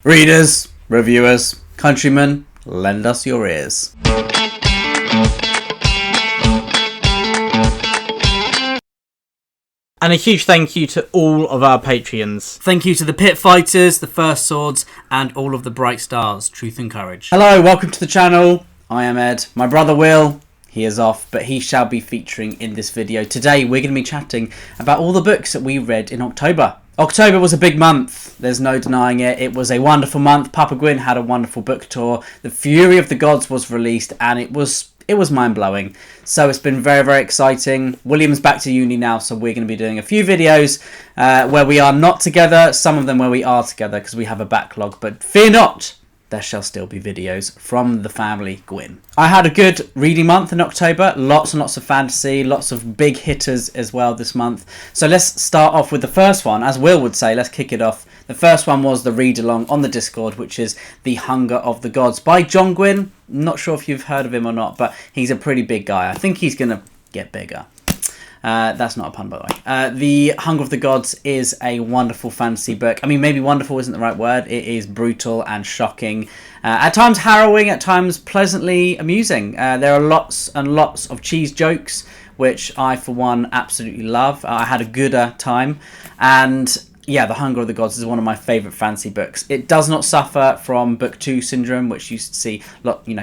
Readers, reviewers, countrymen, lend us your ears. And a huge thank you to all of our Patreons. Thank you to the Pit Fighters, the First Swords, and all of the Bright Stars. Truth and Courage. Hello, welcome to the channel. I am Ed. My brother Will, he is off, but he shall be featuring in this video. Today we're going to be chatting about all the books that we read in October. October was a big month, there's no denying it. It was a wonderful month. Papa Gwyn had a wonderful book tour. The Fury of the Gods was released and it was mind-blowing. So it's been very, very exciting. William's back to uni now, so we're going to be doing a few videos where we are not together, some of them where we are together because we have a backlog. But fear not, there shall still be videos from the family Gwyn. I had a good reading month in October. Lots and lots of fantasy, lots of big hitters as well this month. So let's start off with the first one. As Will would say, let's kick it off. The first one was the read-along on the Discord, which is The Hunger of the Gods by John Gwyn. Not sure if you've heard of him or not, but he's a pretty big guy. I think he's going to get bigger. That's not a pun, by the way. The Hunger of the Gods is a wonderful fantasy book. I mean, maybe wonderful isn't the right word. It is brutal and shocking. At times harrowing, at times pleasantly amusing. There are lots and lots of cheese jokes, which I, for one, absolutely love. I had a good time. And yeah, The Hunger of the Gods is one of my favourite fantasy books. It does not suffer from book 2 syndrome, which you see,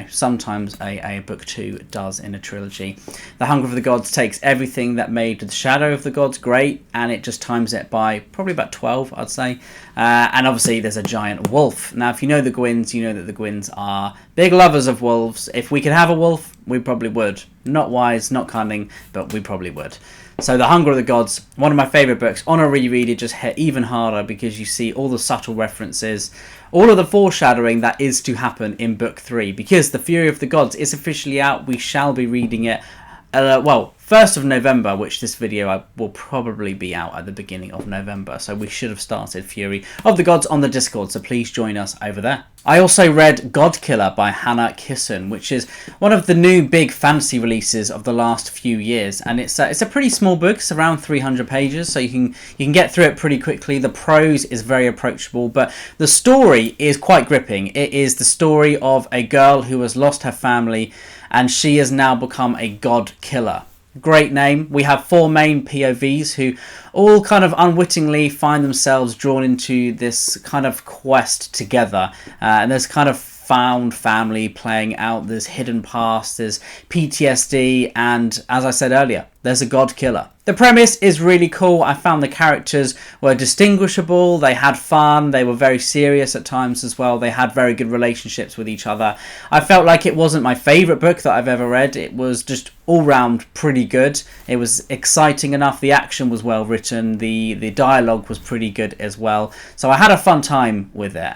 sometimes a book 2 does in a trilogy. The Hunger of the Gods takes everything that made The Shadow of the Gods great, and it just times it by probably about 12, I'd say. And obviously there's a giant wolf. Now, if you know the Gwyns, you know that the Gwyns are big lovers of wolves. If we could have a wolf, we probably would. Not wise, not cunning, but we probably would. So The Hunger of the Gods, one of my favourite books. On a reread, it just hit even harder because you see all the subtle references, all of the foreshadowing that is to happen in book 3. Because The Fury of the Gods is officially out. We shall be reading it, 1st of November, which this video will probably be out at the beginning of November. So we should have started Fury of the Gods on the Discord, so please join us over there. I also read God Killer by Hannah Kisson, which is one of the new big fantasy releases of the last few years, and it's a pretty small book. It's around 300 pages, so you can get through it pretty quickly. The prose is very approachable, but the story is quite gripping. It is the story of a girl who has lost her family, and she has now become a god killer. Great name. We have 4 main POVs who all kind of unwittingly find themselves drawn into this kind of quest together. And there's kind of found family playing out, there's hidden past, there's PTSD, and as I said earlier, there's a god killer. The premise is really cool. I found the characters were distinguishable, they had fun, they were very serious at times as well, they had very good relationships with each other. I felt like it wasn't my favourite book that I've ever read. It was just all round pretty good. It was exciting enough, the action was well written, the dialogue was pretty good as well. So I had a fun time with it.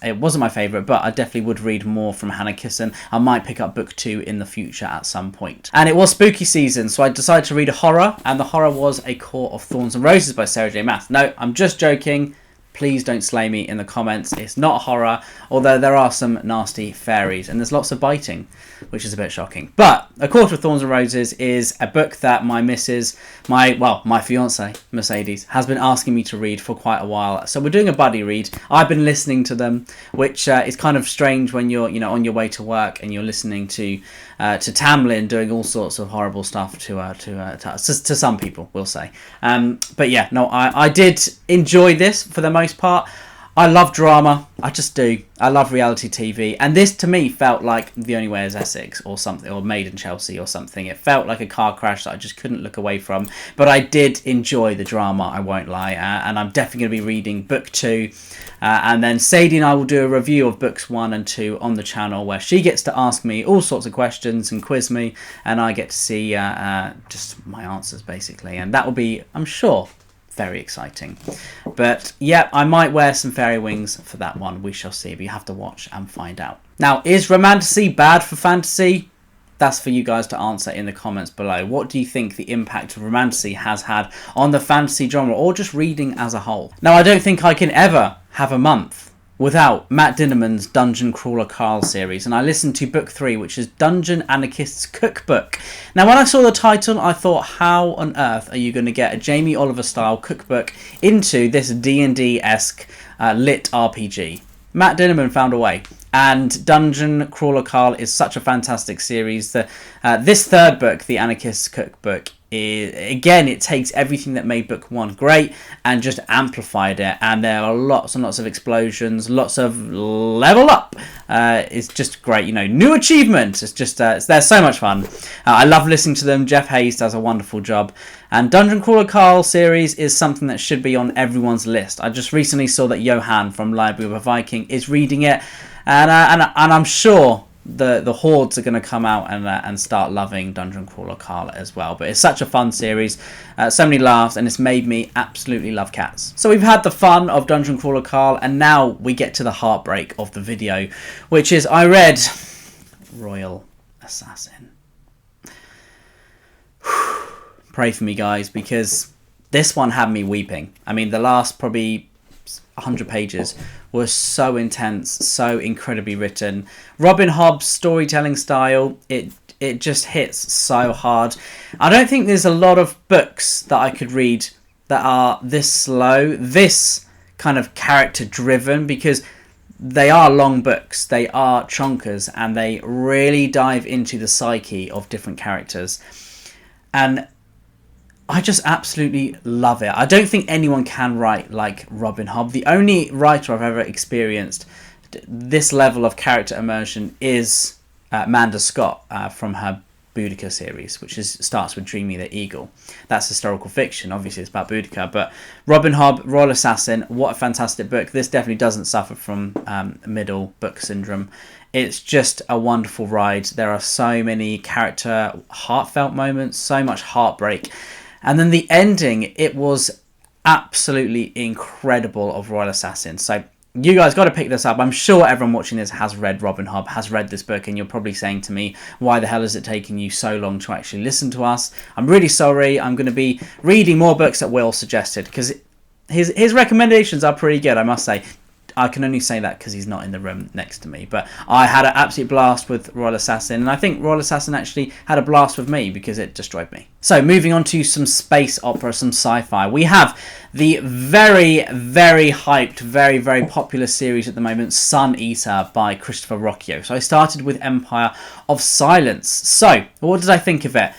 It wasn't my favourite, but I definitely would read more from Hannah Kisson. I might pick up book 2 in the future at some point. And it was spooky season, so I decided to read a horror, and the horror was A Court of Thorns and Roses by Sarah J. Maas. No, I'm just joking. Please don't slay me in the comments. It's not horror, although there are some nasty fairies and there's lots of biting, which is a bit shocking. But A Court of Thorns and Roses is a book that my missus, my fiance Mercedes, has been asking me to read for quite a while. So we're doing a buddy read. I've been listening to them, which is kind of strange when you're on your way to work and you're listening to Tamlin doing all sorts of horrible stuff to some people, we'll say. But yeah, no, I did enjoy this for the most part. I love drama, I just do. I love reality TV, and this to me felt like The Only Way is Essex or something, or Made in Chelsea or something. It felt like a car crash that I just couldn't look away from, but I did enjoy the drama, I won't lie, and I'm definitely going to be reading book 2, and then Sadie and I will do a review of books 1 and 2 on the channel, where she gets to ask me all sorts of questions and quiz me, and I get to see just my answers basically, and that will be, I'm sure, very exciting. But yeah, I might wear some fairy wings for that one. We shall see. But you have to watch and find out. Now, is romantasy bad for fantasy? That's for you guys to answer in the comments below. What do you think the impact of romantasy has had on the fantasy genre, or just reading as a whole? Now, I don't think I can ever have a month without Matt Dinnerman's Dungeon Crawler Carl series, and I listened to book 3, which is Dungeon Anarchist's Cookbook. Now, when I saw the title, I thought, how on earth are you going to get a Jamie Oliver style cookbook into this D&D-esque lit RPG? Matt Dinnerman found a way. And Dungeon Crawler Carl is such a fantastic series. That this third book, the Anarchist's Cookbook, again, it takes everything that made book 1 great and just amplified it, and there are lots and lots of explosions, lots of level up. It's just great, you know, new achievement. It's just they're so much fun. I love listening to them. Jeff Hayes does a wonderful job, and Dungeon Crawler Carl series is something that should be on everyone's list. I just recently saw that Johan from Library of a Viking is reading it, and I'm sure the hordes are going to come out and start loving Dungeon Crawler Carl as well. But it's such a fun series, so many laughs, and it's made me absolutely love cats. So we've had the fun of Dungeon Crawler Carl, and now we get to the heartbreak of the video, which is I read Royal Assassin. Pray for me, guys, because this one had me weeping. I mean, the last probably 100 pages was so intense, so incredibly written. Robin Hobb's storytelling style, it just hits so hard. I don't think there's a lot of books that I could read that are this slow, this kind of character driven, because they are long books, they are chonkers, and they really dive into the psyche of different characters. And I just absolutely love it. I don't think anyone can write like Robin Hobb. The only writer I've ever experienced this level of character immersion is Amanda Scott from her Boudica series, which starts with Dreamy the Eagle. That's historical fiction. Obviously, it's about Boudica. But Robin Hobb, Royal Assassin, what a fantastic book. This definitely doesn't suffer from middle book syndrome. It's just a wonderful ride. There are so many character heartfelt moments, so much heartbreak. And then the ending, it was absolutely incredible of Royal Assassin. So you guys got to pick this up. I'm sure everyone watching this has read Robin Hobb, has read this book, and you're probably saying to me, why the hell is it taking you so long to actually listen to us? I'm really sorry. I'm going to be reading more books that Will suggested, because his recommendations are pretty good, I must say. I can only say that because he's not in the room next to me. But I had an absolute blast with Royal Assassin, and I think Royal Assassin actually had a blast with me because it destroyed me. So moving on to some space opera, some sci-fi. We have the very, very hyped, very, very popular series at the moment, Sun Eater by Christopher Rocchio. So I started with Empire of Silence. So what did I think of it?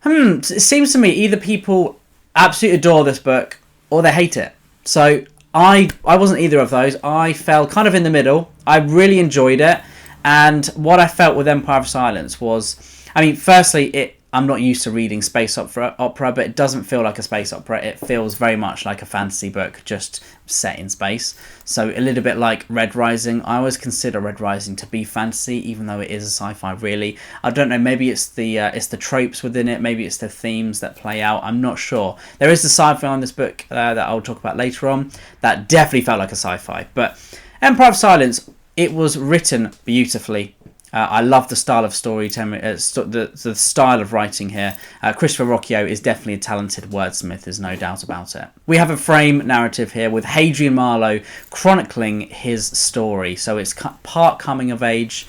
It seems to me either people absolutely adore this book or they hate it. So I wasn't either of those. I fell kind of in the middle. I really enjoyed it. And what I felt with Empire of Silence was, I mean, firstly, I'm not used to reading space opera, but it doesn't feel like a space opera. It feels very much like a fantasy book, just set in space. So a little bit like Red Rising. I always consider Red Rising to be fantasy, even though it is a sci-fi, really. I don't know, maybe it's the tropes within it, maybe it's the themes that play out. I'm not sure. There is the sci-fi on this book that I'll talk about later on. That definitely felt like a sci-fi. But Empire of Silence, it was written beautifully. I love the style of storytelling, the style of writing here. Christopher Rocchio is definitely a talented wordsmith, there's no doubt about it. We have a frame narrative here with Hadrian Marlowe chronicling his story. So it's part coming of age,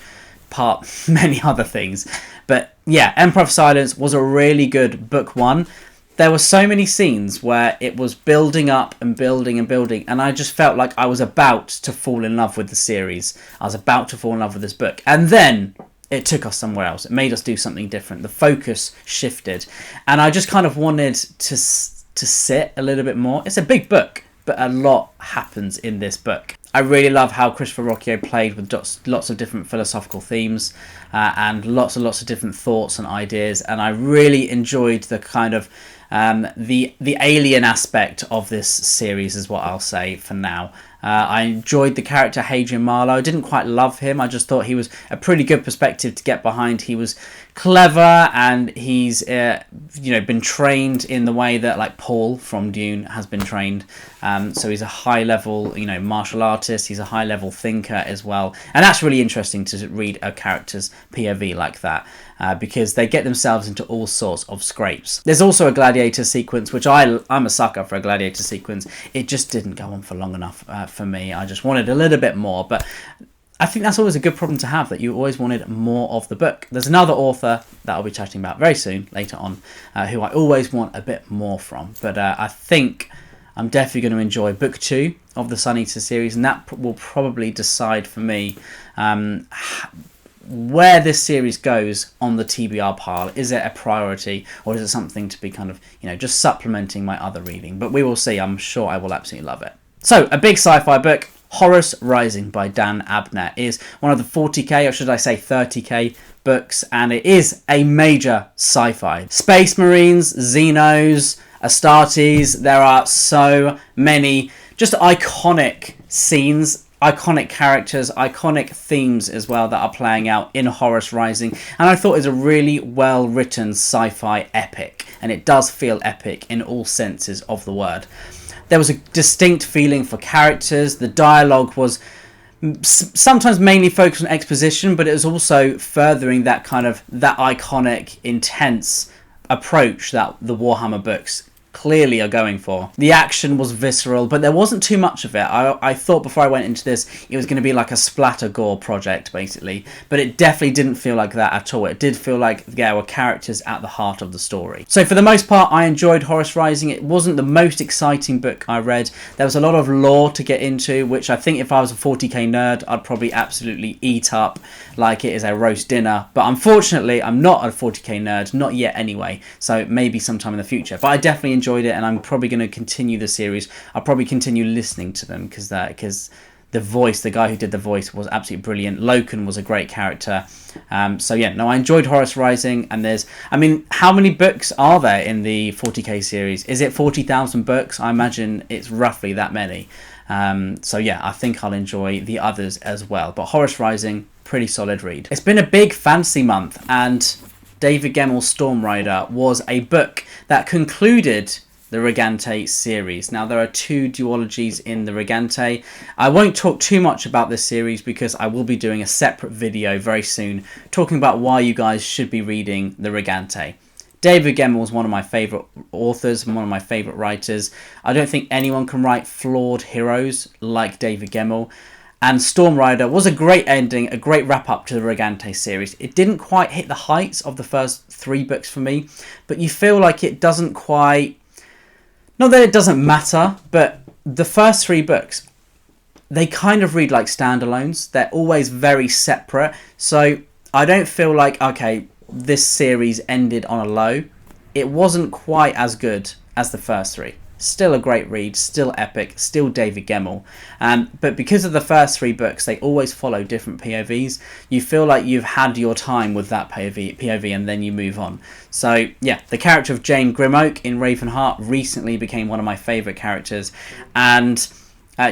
part many other things. But yeah, Empire of Silence was a really good book one. There were so many scenes where it was building up and building and building, and I just felt like I was about to fall in love with the series. I was about to fall in love with this book. And then it took us somewhere else. It made us do something different. The focus shifted. And I just kind of wanted to sit a little bit more. It's a big book, but a lot happens in this book. I really love how Christopher Rocchio played with lots of different philosophical themes and lots of different thoughts and ideas. And I really enjoyed the kind of the alien aspect of this series is what I'll say for now. I enjoyed the character Hadrian Marlowe. I didn't quite love him. I just thought he was a pretty good perspective to get behind. He was clever, and he's been trained in the way that like Paul from Dune has been trained. So he's a high level martial artist. He's a high level thinker as well, and that's really interesting to read a character's POV like that. Because they get themselves into all sorts of scrapes. There's also a gladiator sequence, which I'm a sucker for a gladiator sequence. It just didn't go on for long enough for me. I just wanted a little bit more, but I think that's always a good problem to have, that you always wanted more of the book. There's another author that I'll be chatting about very soon, later on, who I always want a bit more from. But I think I'm definitely going to enjoy book 2 of the Sun Eater series, and that will probably decide for me where this series goes on the TBR pile. Is it a priority, or is it something to be kind of, just supplementing my other reading? But we will see. I'm sure I will absolutely love it. So, a big sci-fi book, Horus Rising by Dan Abnett, is one of the 40k, or should I say 30k books, and it is a major sci-fi. Space Marines, Xenos, Astartes, there are so many just iconic scenes, iconic characters, iconic themes as well that are playing out in Horus Rising, and I thought it was a really well written sci-fi epic, and it does feel epic in all senses of the word. There was a distinct feeling for characters. The dialogue was sometimes mainly focused on exposition, but it was also furthering that iconic, intense approach that the Warhammer books clearly are going for. The action was visceral, but there wasn't too much of it. I thought before I went into this it was going to be like a splatter gore project basically, but it definitely didn't feel like that at all. It did feel like there were characters at the heart of the story. So for the most part I enjoyed Horus Rising. It wasn't the most exciting book I read. There was a lot of lore to get into, which I think if I was a 40k nerd I'd probably absolutely eat up like it is a roast dinner, but unfortunately I'm not a 40k nerd, not yet anyway, so maybe sometime in the future. But I definitely enjoyed it, and I'm probably going to continue the series. I'll probably continue listening to them because the voice, the guy who did the voice, was absolutely brilliant. Loken was a great character. So yeah, no, I enjoyed Horus Rising, and how many books are there in the 40k series? Is it 40,000 books? I imagine it's roughly that many. So yeah, I think I'll enjoy the others as well. But Horus Rising, pretty solid read. It's been a big fantasy month, and David Gemmell's Storm Rider was a book that concluded the Regante series. Now, there are 2 duologies in the Regante. I won't talk too much about this series because I will be doing a separate video very soon talking about why you guys should be reading the Regante. David Gemmell is one of my favourite authors and one of my favourite writers. I don't think anyone can write flawed heroes like David Gemmell. And Storm Rider was a great ending, a great wrap-up to the Regante series. It didn't quite hit the heights of the first 3 books for me, but you feel like it doesn't quite... Not that it doesn't matter, but the first 3 books, they kind of read like standalones. They're always very separate. So I don't feel like, okay, this series ended on a low. It wasn't quite as good as the first 3. Still a great read, still epic, still David Gemmell. But because of the first 3 books, they always follow different POVs. You feel like you've had your time with that POV and then you move on. So yeah, the character of Jane Grimoak in Ravenheart recently became one of my favourite characters. And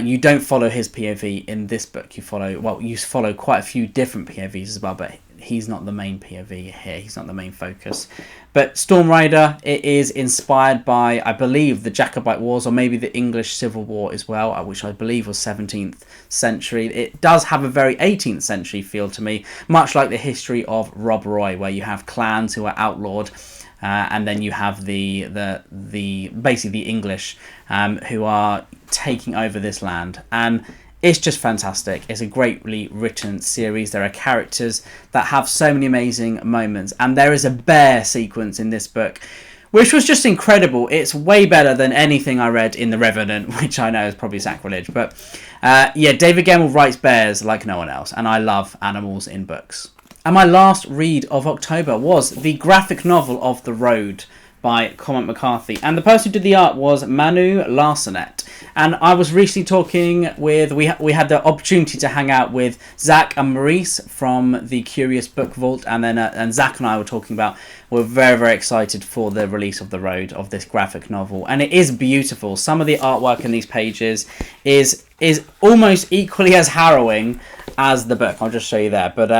you don't follow his POV in this book. You follow quite a few different POVs as well, but he's not the main POV here. He's not the main focus. But Storm Rider, it is inspired by, I believe, the Jacobite Wars, or maybe the English Civil War as well, which I believe was 17th century. It does have a very 18th century feel to me, much like the history of Rob Roy, where you have clans who are outlawed, and then you have basically the English who are taking over this land. And it's just fantastic. It's a greatly written series. There are characters that have so many amazing moments. And there is a bear sequence in this book, which was just incredible. It's way better than anything I read in The Revenant, which I know is probably sacrilege. But yeah, David Gemmell writes bears like no one else. And I love animals in books. And my last read of October was the graphic novel of The Road by Cormac McCarthy, and the person who did the art was Manu Larsenet. And I was recently talking with, we had the opportunity to hang out with Zach and Maurice from the Curious Book Vault, and Zach and I were talking about, we're very, very excited for the release of The Road, of this graphic novel, and it is beautiful. Some of the artwork in these pages is almost equally as harrowing as the book. I'll just show you there, but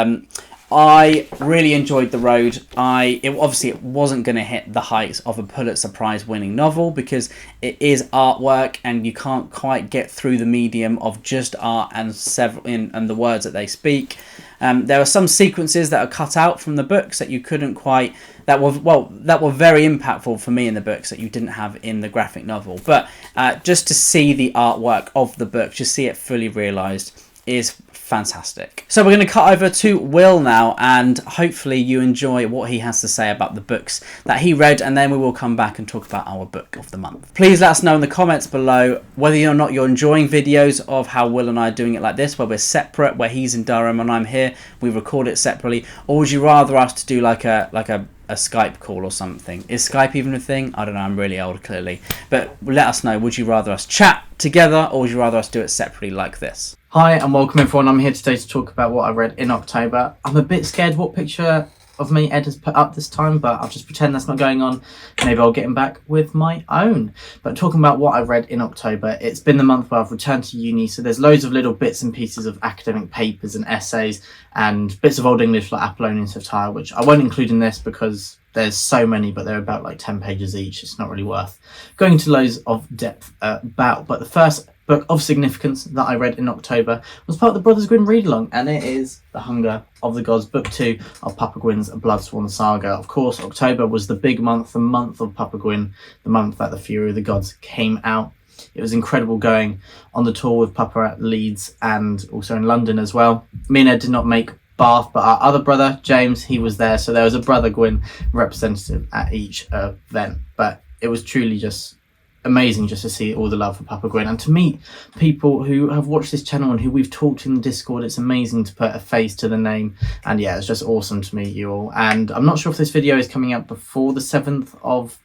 I really enjoyed The Road. It wasn't going to hit the heights of a Pulitzer Prize winning novel because it is artwork and you can't quite get through the medium of just art and the words that they speak. There are some sequences that are cut out from the books that you couldn't quite, that were very impactful for me in the books that you didn't have in the graphic novel. But just to see the artwork of the book, just see it fully realised, is fantastic. So we're going to cut over to Will now, and hopefully you enjoy what he has to say about the books that he read, and then we will come back and talk about our book of the month. Please let us know in the comments below whether or not you're enjoying videos of how Will and I are doing it like this, where we're separate, where he's in Durham and I'm here, we record it separately, or would you rather us to do like a Skype call or something? Is Skype even a thing? I don't know, I'm really old clearly. But let us know, would you rather us chat together or would you rather us do it separately like this? Hi and welcome everyone. I'm here today to talk about what I read in October. I'm a bit scared what picture of me Ed has put up this time, but I'll just pretend that's not going on. Maybe I'll get him back with my own. But talking about what I read in October, it's been the month where I've returned to uni, so there's loads of little bits and pieces of academic papers and essays and bits of Old English like Apollonian satire, which I won't include in this because there's so many, but they're about like 10 pages each. It's not really worth going into loads of depth about. But the first book of significance that I read in October was part of the Brothers Grimm read-along, and it is The Hunger of the Gods, Book 2 of Papa Gwyn's Bloodsworn Saga. Of course, October was the big month, the month of Papa Gwyn, the month that The Fury of the Gods came out. It was incredible going on the tour with Papa at Leeds and also in London as well. Me and Ed did not make Bath, but our other brother, James, he was there, so there was a Brother Gwyn representative at each event. But it was truly just amazing just to see all the love for Papa Gwyn and to meet people who have watched this channel and who we've talked in the Discord. It's amazing to put a face to the name, and yeah, it's just awesome to meet you all. And I'm not sure if this video is coming out before the 7th of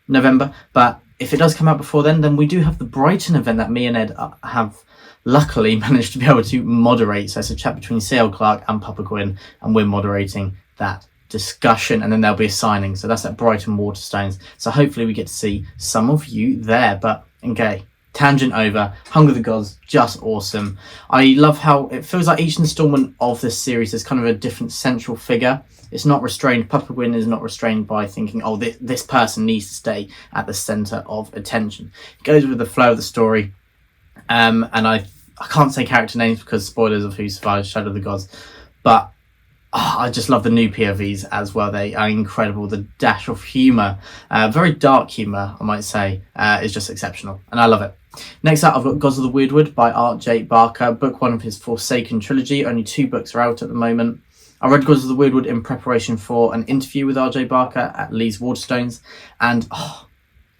November, but if it does come out before then we do have the Brighton event that me and Ed have luckily managed to be able to moderate. So it's a chat between CL Clark and Papa Gwyn, and we're moderating that discussion, and then there'll be a signing. So that's at Brighton Waterstones, so hopefully we get to see some of you there. But okay, tangent over. Hunger of the Gods, just awesome. I love how it feels like each installment of this series is kind of a different central figure. It's not restrained. Papa Gwyn is not restrained by thinking, oh, this person needs to stay at the center of attention. It goes with the flow of the story, and I can't say character names because spoilers of Who Survives Shadow of the Gods, but I just love the new POVs as well. They are incredible. The dash of humour, very dark humour, I might say, is just exceptional, and I love it. Next up, I've got Gods of the Weirdwood by R.J. Barker, book 1 of his Forsaken trilogy. Only 2 books are out at the moment. I read Gods of the Weirdwood in preparation for an interview with R.J. Barker at Leeds Waterstones, and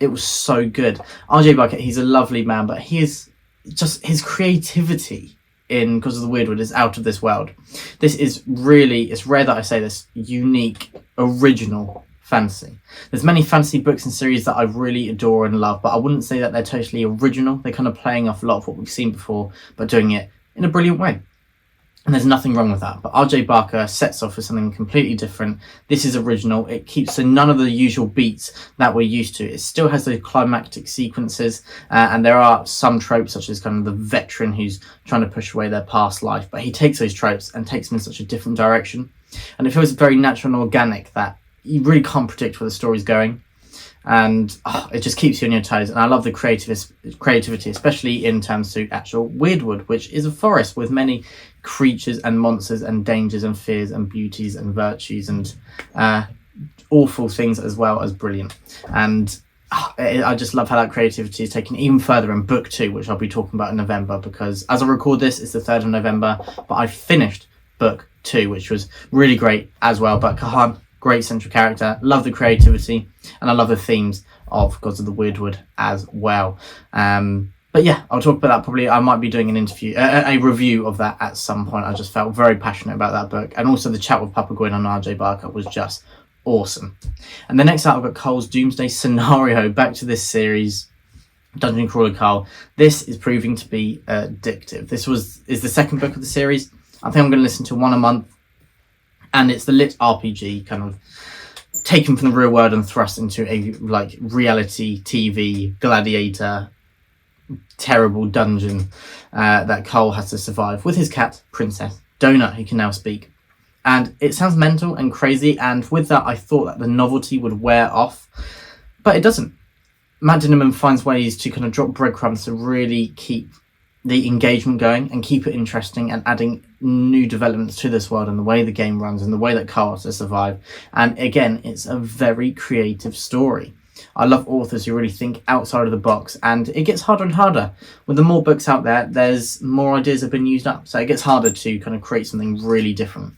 it was so good. R.J. Barker, he's a lovely man, but he is just, his creativity in Gods of the Weirdwood is out of this world. This is really, it's rare that I say this, unique, original fantasy. There's many fantasy books and series that I really adore and love, but I wouldn't say that they're totally original. They're kind of playing off a lot of what we've seen before, but doing it in a brilliant way. And there's nothing wrong with that. But R.J. Barker sets off with something completely different. This is original. It keeps to none of the usual beats that we're used to. It still has those climactic sequences, and there are some tropes, such as kind of the veteran who's trying to push away their past life. But he takes those tropes and takes them in such a different direction. And it feels very natural and organic that you really can't predict where the story's going. And it just keeps you on your toes, and I love the creativity, especially in terms to actual Weirdwood, which is a forest with many creatures and monsters and dangers and fears and beauties and virtues and awful things as well as brilliant. And I just love how that creativity is taken even further in book 2, which I'll be talking about in November, because as I record this, it's the 3rd of November, but I finished book 2, which was really great as well. But Kahan, great central character, love the creativity, and I love the themes of Gods of the Weirdwood as well. But yeah, I'll talk about that probably. I might be doing an interview, a review of that at some point. I just felt very passionate about that book, and also the chat with Papa Gwyn and R.J. Barker was just awesome. And the next out, I've got Cole's Doomsday Scenario, back to this series, Dungeon Crawler Cole. This is proving to be addictive. This is the 2nd book of the series. I think I'm going to listen to one a month. And it's the lit RPG kind of taken from the real world and thrust into a like reality TV gladiator terrible dungeon that Cole has to survive with his cat, Princess Donut, who can now speak. And it sounds mental and crazy, and with that I thought that the novelty would wear off, but it doesn't. Matt Dinnerman finds ways to kind of drop breadcrumbs to really keep the engagement going and keep it interesting, and adding new developments to this world and the way the game runs and the way that Cole has to survive. And again, it's a very creative story. I love authors who really think outside of the box, and it gets harder and harder. With the more books out there, there's more ideas have been used up, so it gets harder to kind of create something really different.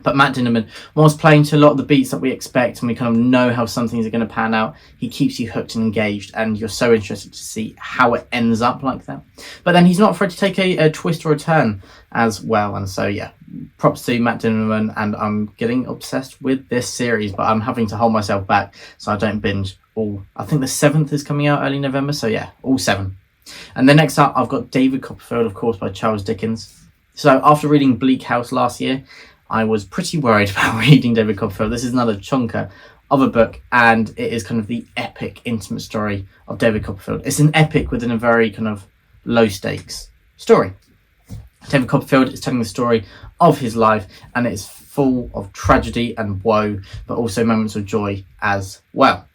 But Matt Dinnerman, whilst playing to a lot of the beats that we expect and we kind of know how some things are going to pan out, he keeps you hooked and engaged, and you're so interested to see how it ends up like that. But then he's not afraid to take a twist or a turn as well. And so, yeah, props to Matt Dinnerman, and I'm getting obsessed with this series, but I'm having to hold myself back so I don't binge all. I think the 7th is coming out early November, so yeah, all 7. And then next up, I've got David Copperfield, of course, by Charles Dickens. So after reading Bleak House last year, I was pretty worried about reading David Copperfield. This is another chunker of a book, and it is kind of the epic, intimate story of David Copperfield. It's an epic within a very kind of low-stakes story. David Copperfield is telling the story of his life, and it's full of tragedy and woe, but also moments of joy as well.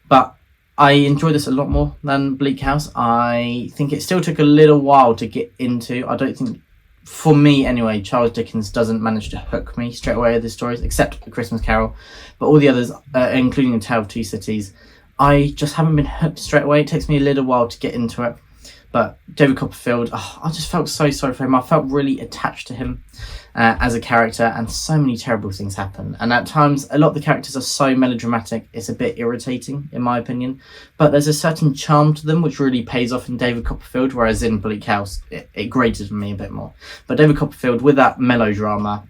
But I enjoyed this a lot more than Bleak House. I think it still took a little while to get into. I don't think, for me anyway, Charles Dickens doesn't manage to hook me straight away with his stories, except A Christmas Carol. But all the others, including A Tale of Two Cities, I just haven't been hooked straight away. It takes me a little while to get into it. But David Copperfield, I just felt so sorry for him. I felt really attached to him as a character, and so many terrible things happen. And at times, a lot of the characters are so melodramatic, it's a bit irritating, in my opinion. But there's a certain charm to them which really pays off in David Copperfield, whereas in Bleak House, it grated on me a bit more. But David Copperfield, with that melodrama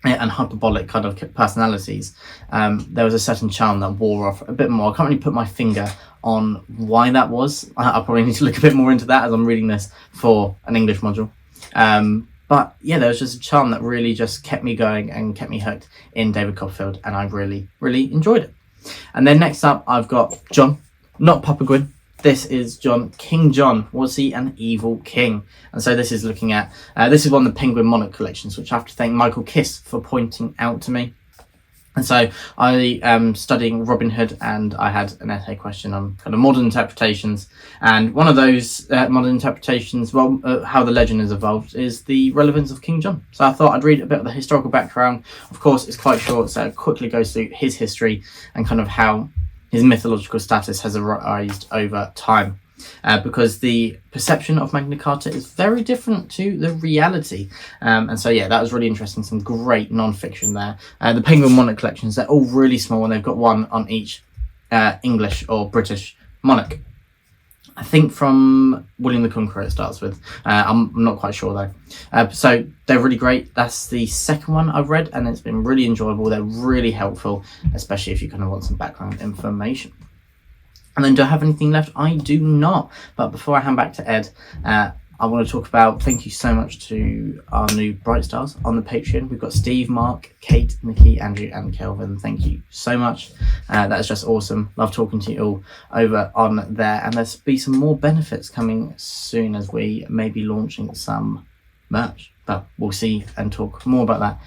and hyperbolic kind of personalities, there was a certain charm that wore off a bit more. I can't really put my finger on why that was. I probably need to look a bit more into that as I'm reading this for an English module. But yeah, there was just a charm that really just kept me going and kept me hooked in David Copperfield, and I really, really enjoyed it. And then next up, I've got John, not Papa Gwyn. This is John. King John, was he an evil king? And so this is looking at, this is one of the Penguin Monarch collections, which I have to thank Michael Kiss for pointing out to me. And so I am studying Robin Hood, and I had an essay question on kind of modern interpretations. And one of those modern interpretations, how the legend has evolved, is the relevance of King John. So I thought I'd read a bit of the historical background. Of course, it's quite short, so it quickly goes through his history and kind of how his mythological status has arisen over time. Because the perception of Magna Carta is very different to the reality. And so, yeah, that was really interesting. Some great non-fiction there. The Penguin Monarch collections, they're all really small, and they've got one on each English or British monarch. I think from William the Conqueror it starts with. I'm not quite sure, though. So they're really great. That's the second one I've read, and it's been really enjoyable. They're really helpful, especially if you kind of want some background information. And then, do I have anything left? I do not. But before I hand back to Ed, I want to talk about, thank you so much to our new Bright Stars on the Patreon. We've got Steve, Mark, Kate, Nikki, Andrew, and Kelvin. Thank you so much. That is just awesome. Love talking to you all over on there. And there's be some more benefits coming soon, as we may be launching some merch. But we'll see and talk more about that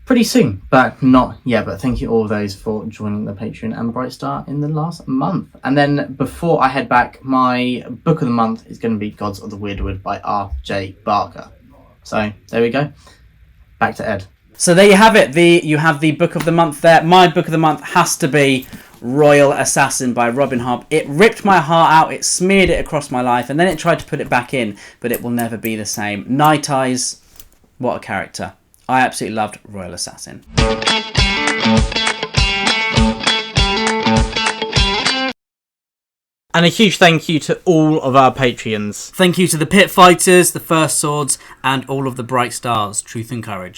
pretty soon, but not yet. But thank you all of those for joining the Patreon and Bright Star in the last month. And then before I head back, my book of the month is going to be Gods of the Weirdwood by R.J. Barker. So there we go. Back to Ed. So there you have it. You have the book of the month there. My book of the month has to be Royal Assassin by Robin Hobb. It ripped my heart out. It smeared it across my life, and then it tried to put it back in, but it will never be the same. Night Eyes, what a character. I absolutely loved Royal Assassin. And a huge thank you to all of our Patreons. Thank you to the Pit Fighters, the First Swords, and all of the Bright Stars, Truth and Courage.